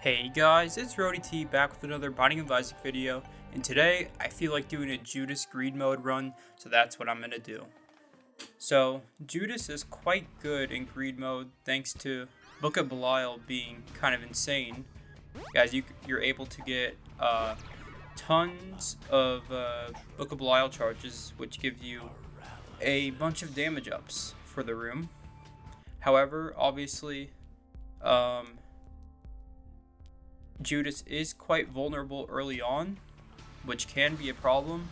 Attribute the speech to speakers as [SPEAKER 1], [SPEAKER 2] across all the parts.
[SPEAKER 1] Hey guys, it's T back with another Binding of Isaac video, and today I feel like doing a Judas greed mode run, so that's what I'm gonna do. So, Judas is quite good in greed mode thanks to Book of Belial being kind of insane. Guys, you're able to get tons of Book of Belial charges, which give you a bunch of damage ups for the room. However, obviously, Judas is quite vulnerable early on, which can be a problem.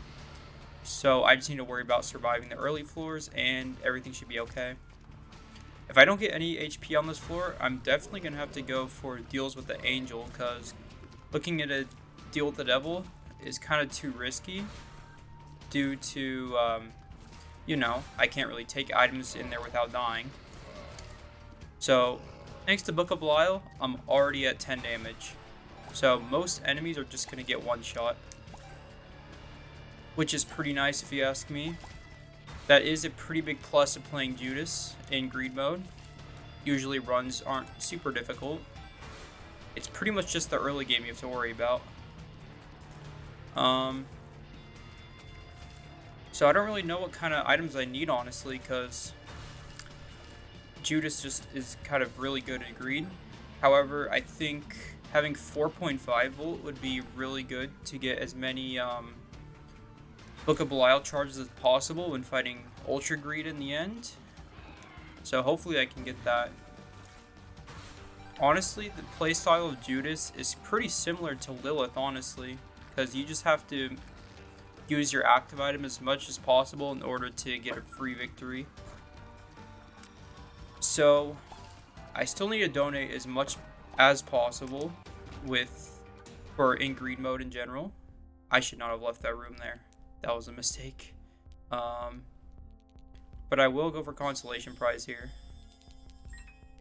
[SPEAKER 1] So I just need to worry about surviving the early floors and everything should be okay. If I don't get any HP on this floor, I'm definitely going to have to go for deals with the angel, because looking at a deal with the devil is kind of too risky due to, I can't really take items in there without dying. So thanks to Book of Belial, I'm already at 10 damage. So most enemies are just going to get one shot, which is pretty nice if you ask me. That is a pretty big plus of playing Judas in greed mode. Usually runs aren't super difficult. It's pretty much just the early game you have to worry about. So I don't really know what kind of items I need, honestly, because Judas just is kind of really good at greed. However, I think having 4.5 volt would be really good to get as many Book of Belial charges as possible when fighting Ultra Greed in the end. So hopefully I can get that. Honestly, the playstyle of Judas is pretty similar to Lilith, honestly, because you just have to use your active item as much as possible in order to get a free victory. So I still need to donate as much as possible for in greed mode in general. I should not have left that room there. That was a mistake. But I will go for consolation prize here.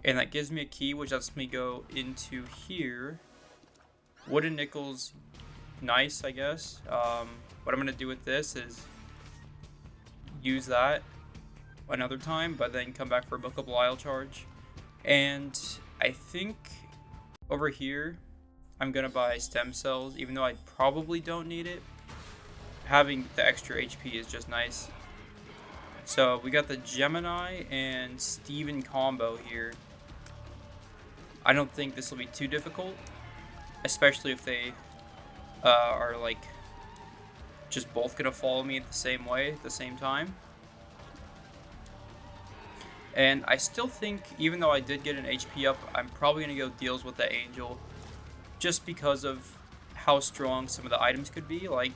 [SPEAKER 1] And that gives me a key, which lets me go into here. Wooden nickels, nice, I guess. What I'm going to do with this is use that another time, but then come back for a Book of Belial charge. And I think over here, I'm going to buy stem cells, even though I probably don't need it. Having the extra HP is just nice. So we got the Gemini and Steven combo here. I don't think this will be too difficult, especially if they are like just both gonna follow me the same way at the same time. And I still think, even though I did get an HP up, I'm probably gonna go deals with the angel, just because of how strong some of the items could be. Like,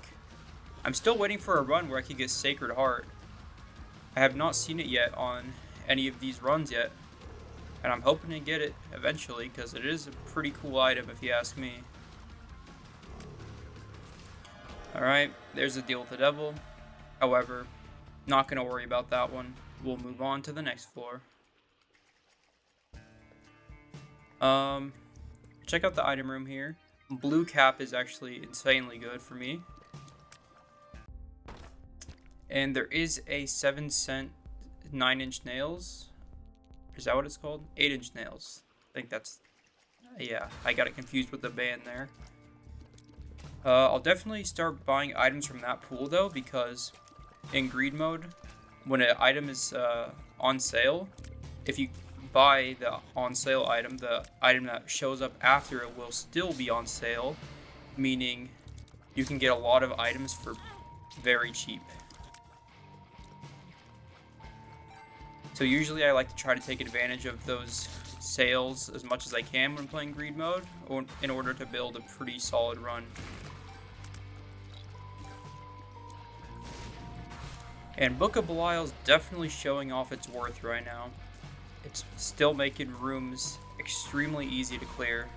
[SPEAKER 1] I'm still waiting for a run where I could get Sacred Heart. I have not seen it yet on any of these runs yet, and I'm hoping to get it eventually, because it is a pretty cool item if you ask me. Alright, there's a deal with the devil. However, not going to worry about that one. We'll move on to the next floor. Check out the item room here. Blue cap is actually insanely good for me. And there is a 7-cent 9-inch nails. Is that what it's called? 8-inch nails. I think that's... yeah, I got it confused with the band there. I'll definitely start buying items from that pool, though, because in greed mode, when an item is on sale, if you buy the on sale item, the item that shows up after it will still be on sale, meaning you can get a lot of items for very cheap. So usually I like to try to take advantage of those sales as much as I can when playing greed mode, or in order to build a pretty solid run. And Book of Belial is definitely showing off its worth right now. It's still making rooms extremely easy to clear.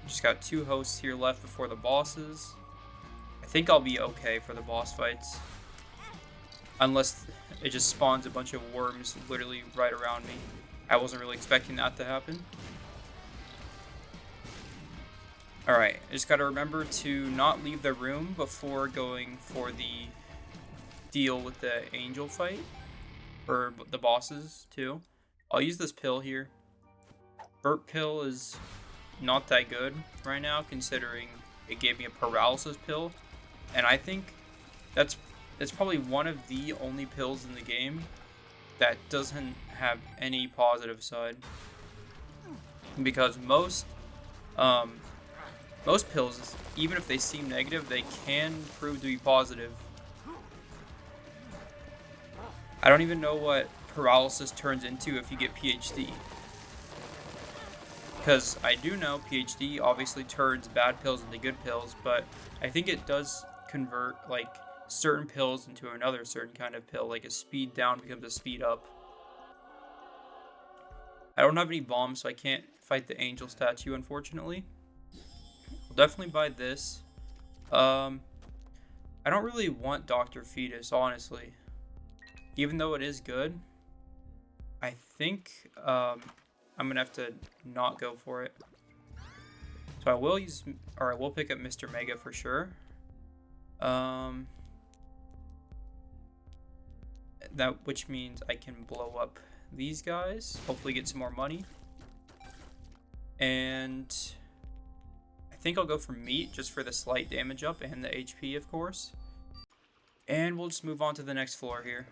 [SPEAKER 1] Just got 2 hosts here left before the bosses. I think I'll be okay for the boss fights. Unless it just spawns a bunch of worms literally right around me. I wasn't really expecting that to happen. Alright, I just gotta remember to not leave the room before going for the deal with the angel fight. Or the bosses, too. I'll use this pill here. Burp Pill is not that good right now, considering it gave me a paralysis pill. And I think that's probably one of the only pills in the game that doesn't have any positive side. Because most pills, even if they seem negative, they can prove to be positive. I don't even know what paralysis turns into if you get PhD. Because I do know PhD obviously turns bad pills into good pills, but I think it does convert like certain pills into another certain kind of pill, like a speed down becomes a speed up. I don't have any bombs, so I can't fight the angel statue, unfortunately. I'll definitely buy this. I don't really want Dr. Fetus, honestly. Even though it is good, I think I'm gonna have to not go for it. So I will pick up Mr. Mega for sure. Which means I can blow up these guys, hopefully get some more money. And I think I'll go for meat just for the slight damage up and the HP, of course. And we'll just move on to the next floor here.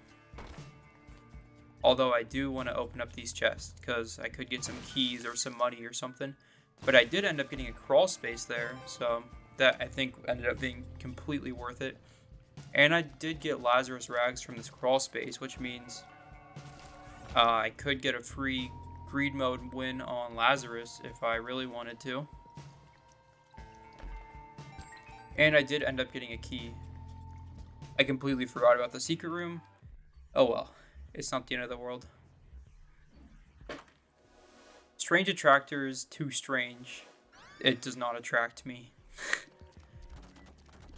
[SPEAKER 1] Although I do want to open up these chests because I could get some keys or some money or something. But I did end up getting a crawl space there, so that I think ended up being completely worth it. And I did get Lazarus Rags from this crawl space, which means I could get a free greed mode win on Lazarus if I really wanted to. And I did end up getting a key. I completely forgot about the secret room. Oh well, it's not the end of the world. Strange attractors, too strange. It does not attract me.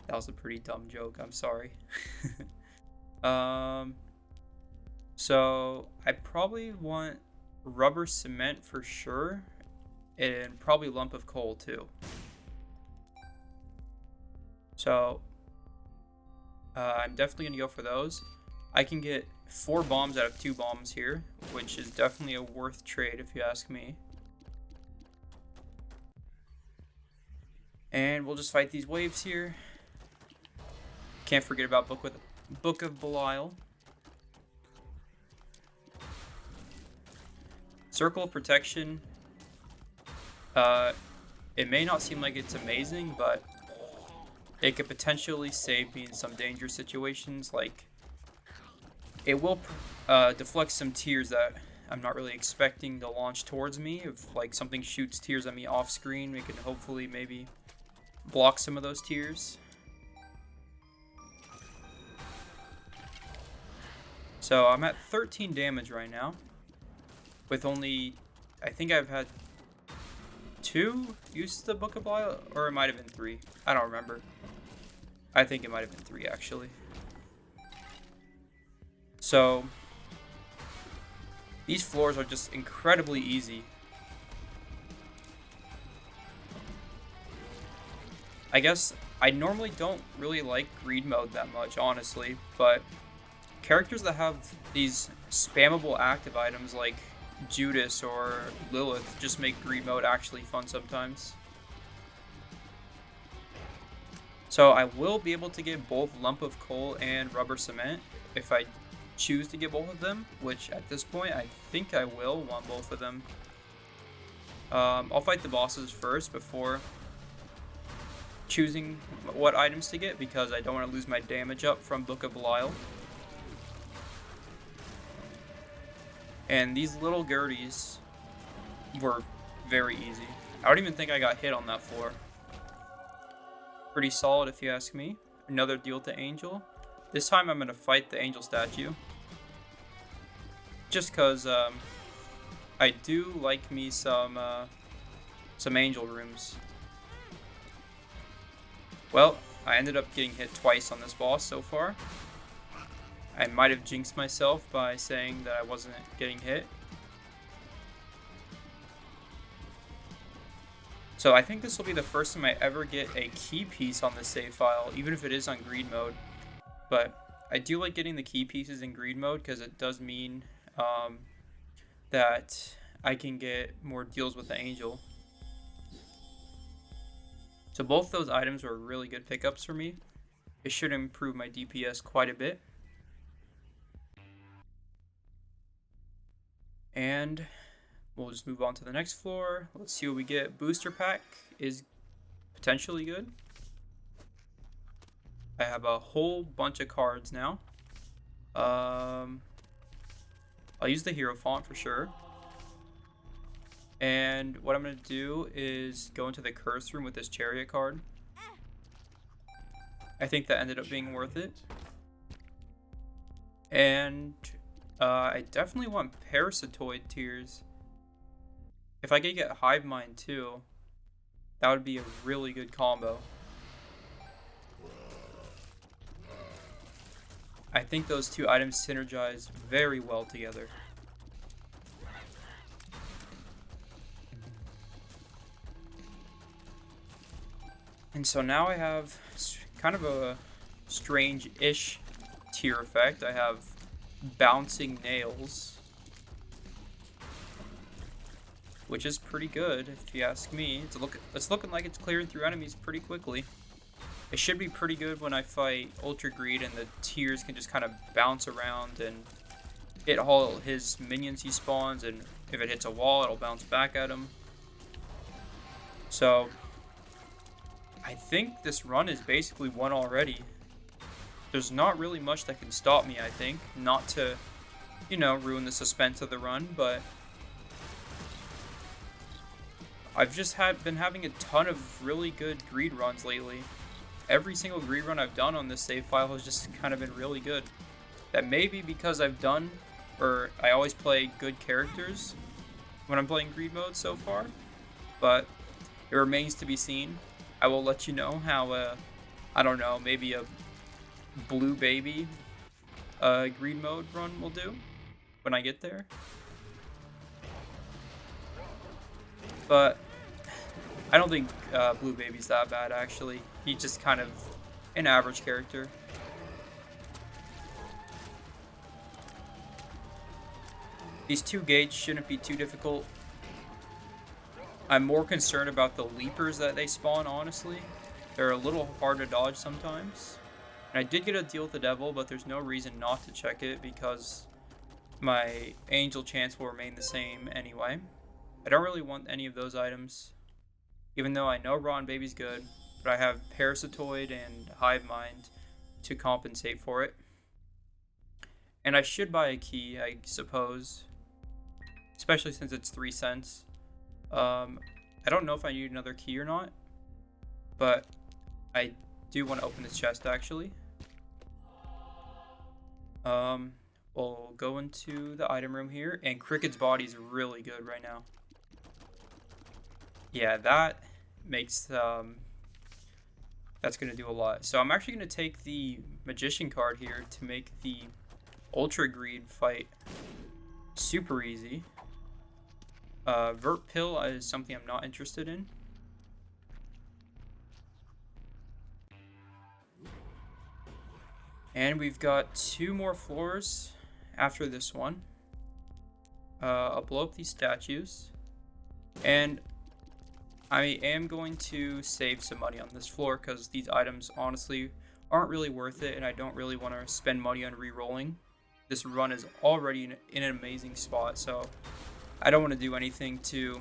[SPEAKER 1] That was a pretty dumb joke, I'm sorry. So I probably want rubber cement for sure, and probably lump of coal too. So I'm definitely gonna go for those. I can get 4 bombs out of 2 bombs here, which is definitely a worth trade if you ask me. And we'll just fight these waves here. Can't forget about Book of Belial. Circle of Protection. It may not seem like it's amazing, but it could potentially save me in some dangerous situations. Like, it will deflect some tears that I'm not really expecting to launch towards me. If like something shoots tears at me off screen, we can hopefully maybe block some of those tears. So I'm at 13 damage right now, with only, I think I've had 2 uses of the Book of Belial, or it might have been 3. I don't remember. I think it might have been 3 actually. So these floors are just incredibly easy. I guess I normally don't really like greed mode that much, honestly, but characters that have these spammable active items like Judas or Lilith just make greed mode actually fun sometimes. So I will be able to get both lump of coal and rubber cement if I choose to get both of them, which at this point I think I will want both of them. I'll fight the bosses first before choosing what items to get because I don't want to lose my damage up from Book of Belial. And these little Gerties were very easy. I don't even think I got hit on that floor. Pretty solid if you ask me. Another deal to Angel. This time I'm going to fight the Angel statue. Just because I do like me some Angel rooms. Well, I ended up getting hit twice on this boss so far. I might have jinxed myself by saying that I wasn't getting hit. So I think this will be the first time I ever get a key piece on the save file, even if it is on greed mode. But I do like getting the key pieces in greed mode because it does mean that I can get more deals with the Angel. So both those items were really good pickups for me. It should improve my DPS quite a bit. And we'll just move on to the next floor. Let's see what we get. Booster pack is potentially good. I have a whole bunch of cards now. I'll use the hero font for sure. And what I'm going to do is go into the curse room with this chariot card. I think that ended up being worth it. And I definitely want parasitoid tears. If I could get hive mind too, that would be a really good combo. I think those two items synergize very well together. And so now I have kind of a strange-ish tier effect. I have bouncing nails, which is pretty good if you ask me. It's looking like it's clearing through enemies pretty quickly. It should be pretty good when I fight Ultra Greed and the tears can just kind of bounce around and hit all his minions he spawns, and if it hits a wall, it'll bounce back at him. So I think this run is basically won already. There's not really much that can stop me, I think. Not to, you know, ruin the suspense of the run, but I've just been having a ton of really good greed runs lately. Every single greed run I've done on this save file has just kind of been really good. That may be because I always play good characters when I'm playing greed mode so far, but it remains to be seen. I will let you know how, I don't know, maybe a blue baby greed mode run will do when I get there. But I don't think blue baby's that bad, actually. He's just kind of an average character. These two gates shouldn't be too difficult. I'm more concerned about the leapers that they spawn, honestly. They're a little hard to dodge sometimes. And I did get a deal with the devil, but there's no reason not to check it because my angel chance will remain the same anyway. I don't really want any of those items, even though I know Raw and Baby's good, but I have Parasitoid and Hive Mind to compensate for it. And I should buy a key, I suppose, especially since it's 3 cents. I don't know if I need another key or not, but I do want to open this chest actually. We'll go into the item room here, and Cricket's body is really good right now. Yeah, that makes that's gonna do a lot. So I'm actually gonna take the Magician card here to make the Ultra Greed fight super easy. Vert Pill is something I'm not interested in. And we've got 2 more floors after this one. I'll blow up these statues. And I am going to save some money on this floor because these items honestly aren't really worth it, and I don't really want to spend money on re-rolling. This run is already in an amazing spot, so I don't want to do anything to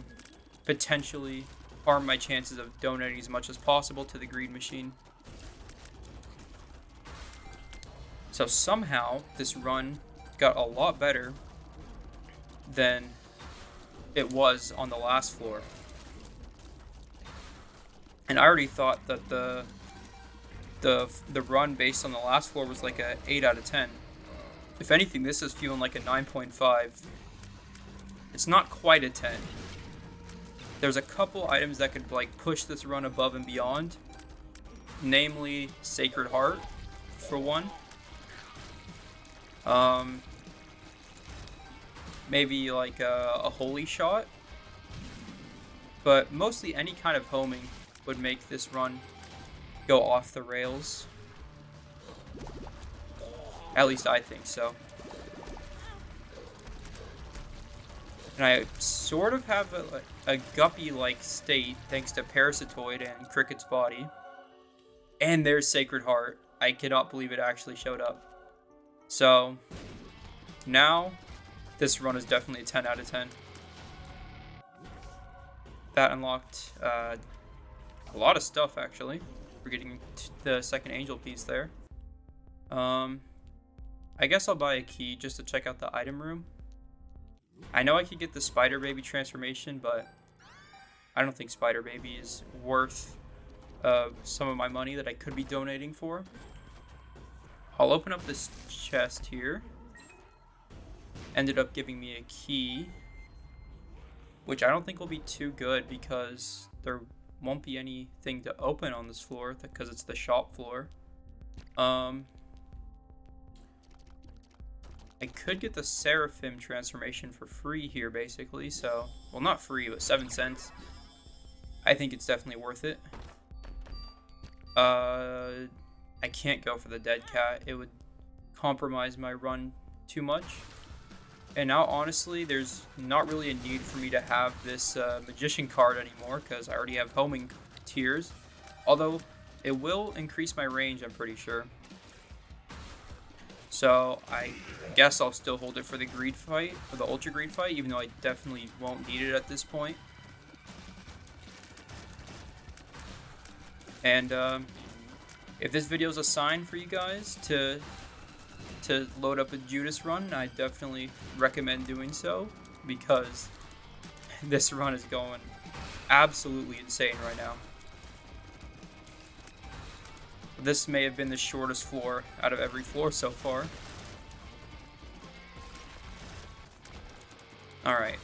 [SPEAKER 1] potentially harm my chances of donating as much as possible to the greed machine. So somehow this run got a lot better than it was on the last floor. And I already thought that the run based on the last floor was like a 8 out of 10. If anything, this is feeling like a 9.5. It's not quite a 10. There's a couple items that could like push this run above and beyond, namely Sacred Heart for one. Maybe like a Holy Shot, but mostly any kind of homing would make this run go off the rails. At least I think so. And I sort of have a guppy-like state thanks to Parasitoid and Cricket's body. And there's Sacred Heart. I cannot believe it actually showed up. So, now, this run is definitely a 10 out of 10. That unlocked a lot of stuff, actually. We're getting the second angel piece there. I guess I'll buy a key just to check out the item room. I know I could get the Spider Baby transformation, but I don't think Spider Baby is worth some of my money that I could be donating for. I'll open up this chest here. Ended up giving me a key, which I don't think will be too good because there won't be anything to open on this floor because it's the shop floor. I could get the Seraphim transformation for free here, basically. So, well, not free, but 7 cents. I think it's definitely worth it. I can't go for the dead cat. It would compromise my run too much. And now, honestly, there's not really a need for me to have this magician card anymore because I already have homing tiers. Although, it will increase my range, I'm pretty sure. So, I guess I'll still hold it for the greed fight, for the ultra greed fight, even though I definitely won't need it at this point. And, if this video is a sign for you guys to load up a Judas run, I definitely recommend doing so, because this run is going absolutely insane right now. This may have been the shortest floor out of every floor so far. Alright.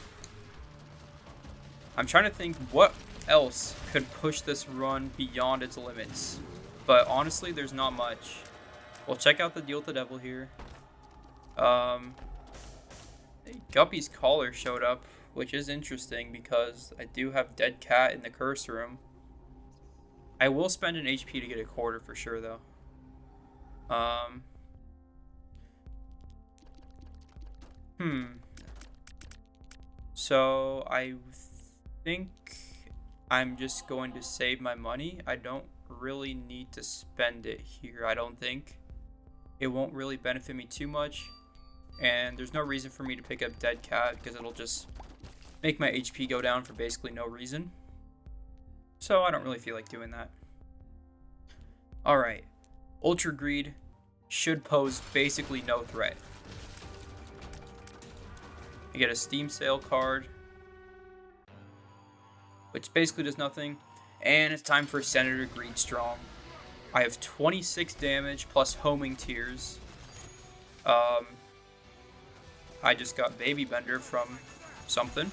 [SPEAKER 1] I'm trying to think what else could push this run beyond its limits. But honestly, there's not much. We'll check out the deal with the devil here. Guppy's collar showed up, which is interesting because I do have Dead Cat in the curse room. I will spend an HP to get a quarter for sure, though. So I think I'm just going to save my money. I don't really need to spend it here, I don't think. It won't really benefit me too much. And there's no reason for me to pick up Dead Cat because it'll just make my HP go down for basically no reason. So I don't really feel like doing that. Alright. Ultra Greed should pose basically no threat. I get a Steam Sale card, which basically does nothing. And it's time for Senator GreedStrong. I have 26 damage plus homing tears. I just got Baby Bender from something.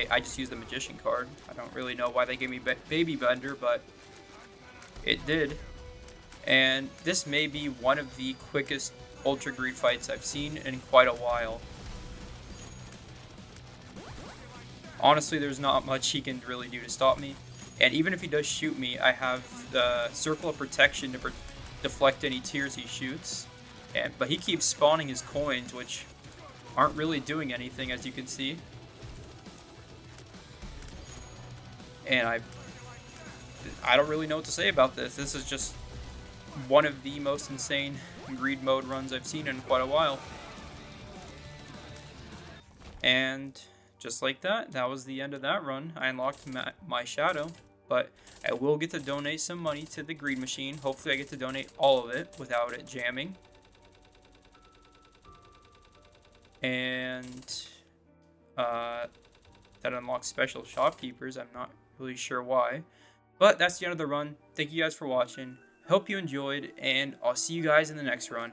[SPEAKER 1] I just used the Magician card. I don't really know why they gave me Baby Bender, but it did. And this may be one of the quickest Ultra Greed fights I've seen in quite a while. Honestly, there's not much he can really do to stop me. And even if he does shoot me, I have the Circle of Protection to deflect any tears he shoots. But he keeps spawning his coins, which aren't really doing anything, as you can see. And I don't really know what to say about this. This is just one of the most insane greed mode runs I've seen in quite a while. And just like that, that was the end of that run. I unlocked my shadow, but I will get to donate some money to the greed machine. Hopefully I get to donate all of it without it jamming. And that unlocks special shopkeepers. I'm not really sure why. But that's the end of the run. Thank you guys for watching. Hope you enjoyed, and I'll see you guys in the next run.